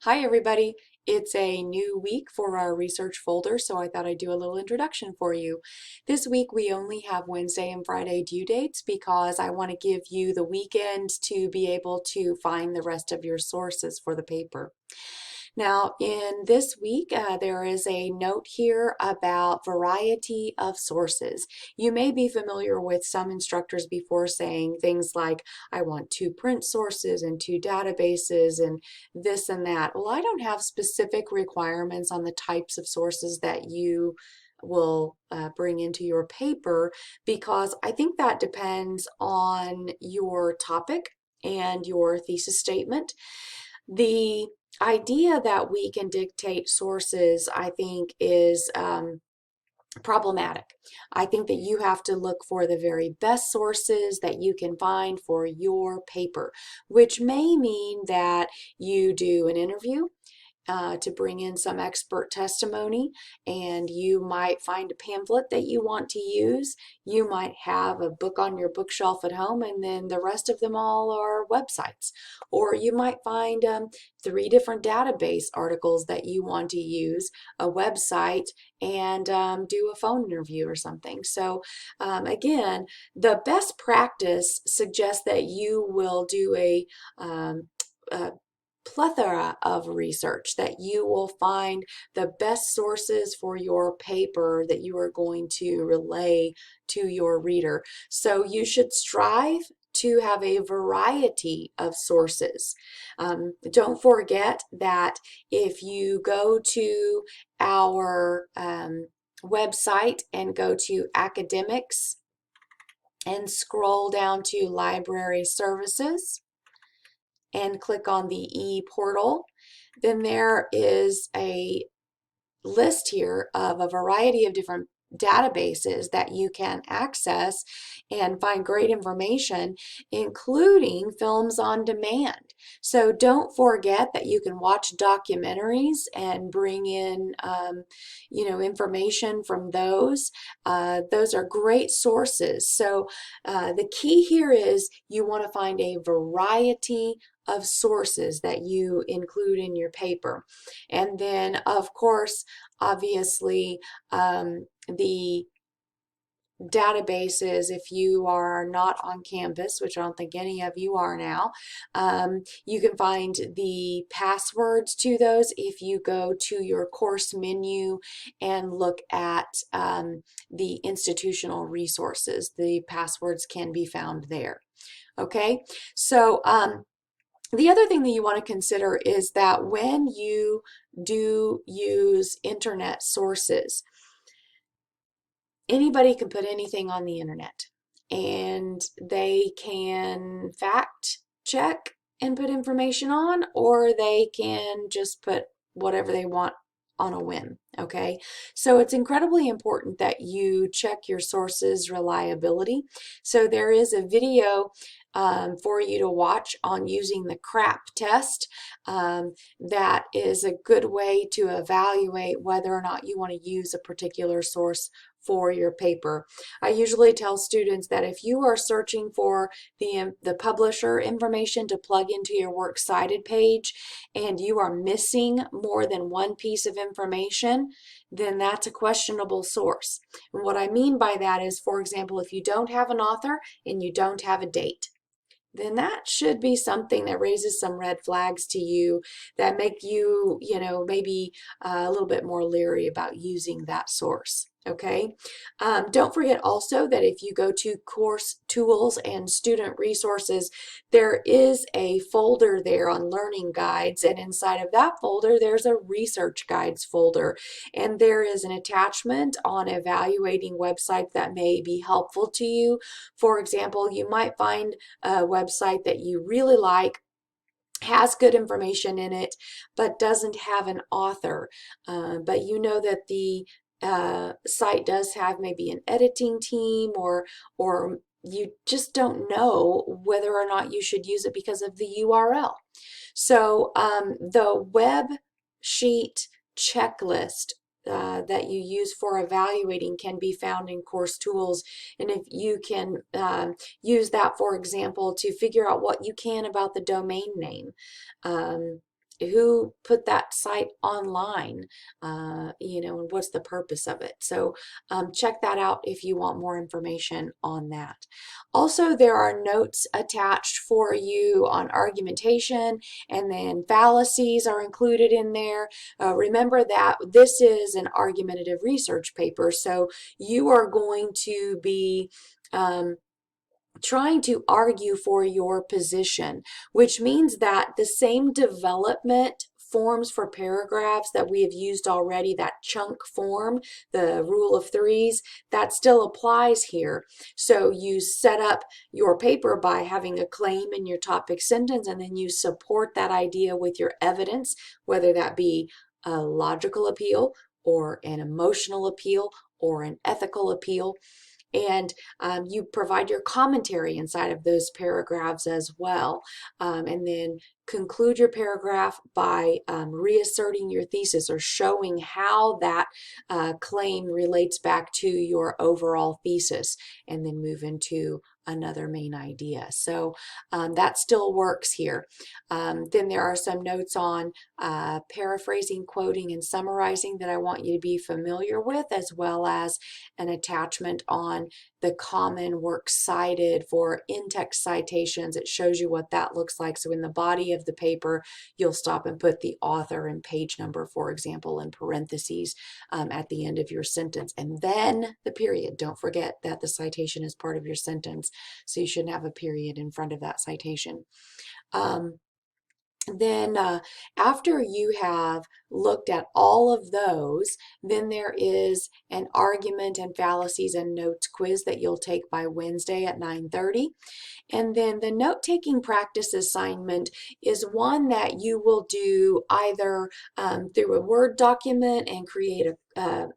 Hi everybody. It's a new week for our research folder, so I thought I'd do a little introduction for you. This week we only have Wednesday and Friday due dates because I want to give you the weekend to be able to find the rest of your sources for the paper. Now, in this week, there is a note here about variety of sources. You may be familiar with some instructors before saying things like, I want 2 print sources and 2 databases and this and that. Well, I don't have specific requirements on the types of sources that you will bring into your paper because I think that depends on your topic and your thesis statement. The idea that we can dictate sources, I think, is problematic. I think that you have to look for the very best sources that you can find for your paper, which may mean that you do an interview to bring in some expert testimony, and you might find a pamphlet that you want to use. You might have a book on your bookshelf at home, and then the rest of them all are websites. Or you might find 3 different database articles that you want to use, a website, and do a phone interview or something. So again, the best practice suggests that you will do a plethora of research, that you will find the best sources for your paper that you are going to relay to your reader. So you should strive to have a variety of sources. Don't forget that if you go to our website and go to academics and scroll down to library services, and click on the e-portal, then there is a list here of a variety of different databases that you can access and find great information, including films on demand. So don't forget that you can watch documentaries and bring in information from those. Those are great sources. So the key here is you want to find a variety of sources that you include in your paper. And then, of course, obviously, the databases, if you are not on campus, which I don't think any of you are now, you can find the passwords to those if you go to your course menu and look at the institutional resources. The passwords can be found there. Okay, so the other thing that you want to consider is that when you do use internet sources, anybody can put anything on the internet and they can fact check and put information on, or they can just put whatever they want on a whim, okay? So it's incredibly important that you check your sources' reliability. So there is a video for you to watch on using the CRAP test. That is a good way to evaluate whether or not you want to use a particular source for your paper. I usually tell students that if you are searching for the publisher information to plug into your works cited page and you are missing more than one piece of information, then that's a questionable source. And what I mean by that is, for example, if you don't have an author and you don't have a date, then that should be something that raises some red flags to you that make you, maybe a little bit more leery about using that source. Okay. Don't forget also that if you go to course tools and student resources, there is a folder there on learning guides, and inside of that folder there's a research guides folder, and there is an attachment on evaluating websites that may be helpful to you. For example, you might find a website that you really like, has good information in it, but doesn't have an author. But you know that the site does have maybe an editing team, or you just don't know whether or not you should use it because of the URL. So the web sheet checklist that you use for evaluating can be found in course tools, and if you can use that, for example, to figure out what you can about the domain name. who put that site online, and what's the purpose of it. So check that out if you want more information on that. Also, there are notes attached for you on argumentation, and then fallacies are included in there. Remember that this is an argumentative research paper, so you are going to be trying to argue for your position, which means that the same development forms for paragraphs that we have used already, that chunk form, the rule of threes, that still applies here. So you set up your paper by having a claim in your topic sentence, and then you support that idea with your evidence, whether that be a logical appeal or an emotional appeal or an ethical appeal. And you provide your commentary inside of those paragraphs as well. And then conclude your paragraph by reasserting your thesis or showing how that claim relates back to your overall thesis, and then move into another main idea. So that still works here. Then there are some notes on paraphrasing, quoting, and summarizing that I want you to be familiar with, as well as an attachment on the common works cited for in-text citations. It shows you what that looks like. So in the body of the paper, you'll stop and put the author and page number, for example, in parentheses at the end of your sentence, and then the period. Don't forget that the citation is part of your sentence, so you shouldn't have a period in front of that citation. Then after you have looked at all of those, then there is an argument and fallacies and notes quiz that you'll take by Wednesday at 9:30. And then the note-taking practice assignment is one that you will do either through a Word document and create a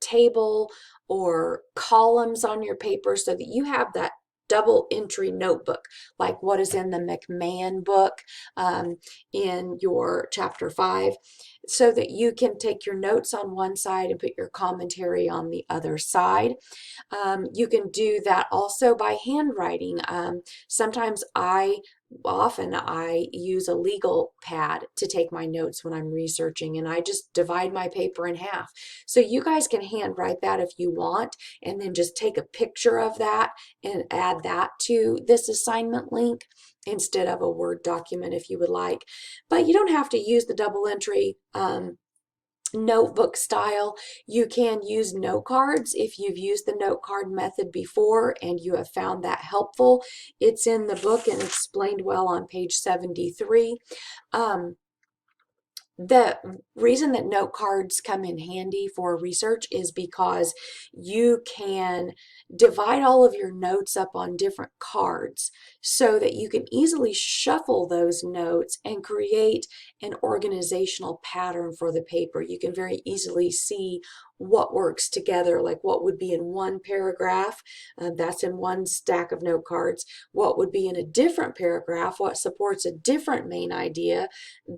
table or columns on your paper so that you have that double entry notebook, like what is in the McMahon book in your chapter 5, so that you can take your notes on one side and put your commentary on the other side. You can do that also by handwriting. Sometimes often I use a legal pad to take my notes when I'm researching, and I just divide my paper in half. So you guys can handwrite that if you want, and then just take a picture of that and add that to this assignment link instead of a Word document if you would like. But you don't have to use the double entry notebook style. You can use note cards if you've used the note card method before and you have found that helpful. It's in the book and explained well on page 73. The reason that note cards come in handy for research is because you can divide all of your notes up on different cards so that you can easily shuffle those notes and create an organizational pattern for the paper. You can very easily see what works together, like what would be in one paragraph, that's in one stack of note cards, what would be in a different paragraph, what supports a different main idea,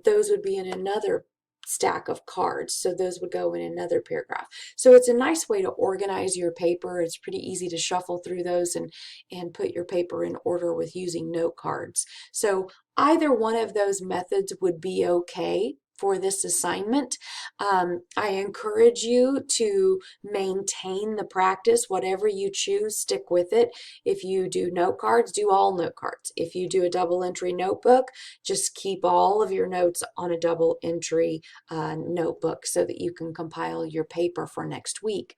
those would be in another stack of cards, so those would go in another paragraph. So it's a nice way to organize your paper. It's pretty easy to shuffle through those and put your paper in order with using note cards. So either one of those methods would be okay for this assignment. I encourage you to maintain the practice. Whatever you choose, stick with it. If you do note cards, do all note cards. If you do a double entry notebook, just keep all of your notes on a double entry notebook so that you can compile your paper for next week.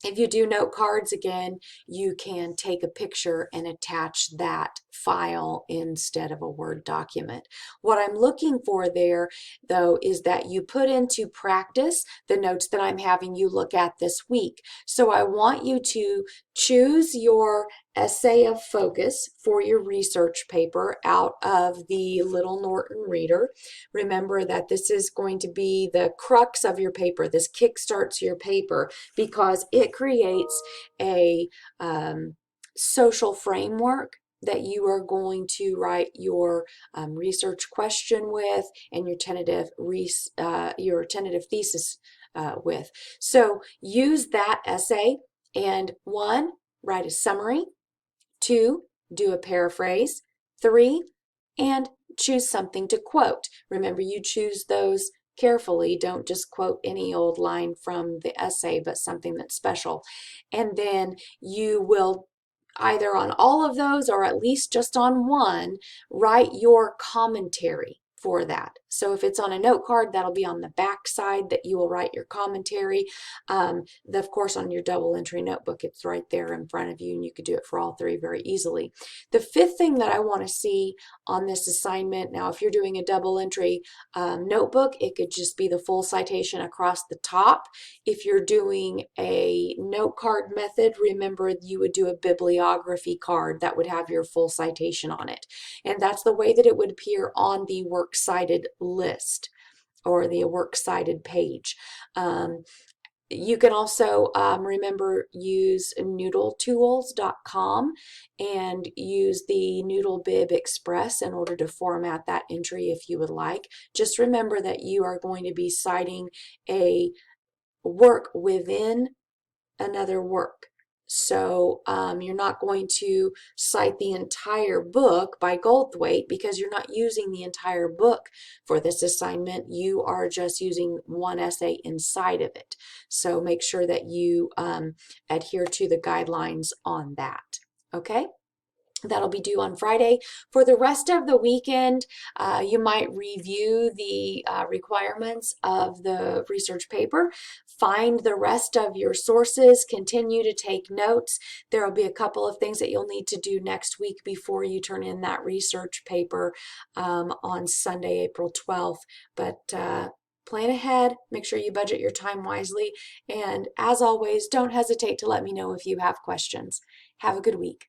If you do note cards, again, you can take a picture and attach that file instead of a Word document. What I'm looking for there, though, is that you put into practice the notes that I'm having you look at this week. So I want you to choose your essay of focus for your research paper out of the Little Norton Reader. Remember that this is going to be the crux of your paper. This kickstarts your paper because it creates a social framework that you are going to write your research question with and your tentative thesis with. So use that essay, and 1, write a summary. 2, do a paraphrase. 3, and choose something to quote. Remember, you choose those carefully. Don't just quote any old line from the essay, but something that's special. And then you will either on all of those or at least just on one, write your commentary for that. So if it's on a note card, that'll be on the back side that you will write your commentary. Of course, on your double entry notebook, it's right there in front of you, and you could do it for all three very easily. The fifth thing that I want to see on this assignment, now if you're doing a double entry notebook, it could just be the full citation across the top. If you're doing a note card method, remember you would do a bibliography card that would have your full citation on it. And that's the way that it would appear on the works cited list or the works cited page. You can also remember use noodletools.com and use the NoodleBib Express in order to format that entry if you would like. Just remember that you are going to be citing a work within another work. So you're not going to cite the entire book by Goldthwait because you're not using the entire book for this assignment. You are just using one essay inside of it. So make sure that you adhere to the guidelines on that. Okay? That'll be due on Friday. For the rest of the weekend, you might review the requirements of the research paper, find the rest of your sources, continue to take notes. There will be a couple of things that you'll need to do next week before you turn in that research paper on Sunday, April 12th. But plan ahead, make sure you budget your time wisely, and as always, don't hesitate to let me know if you have questions. Have a good week.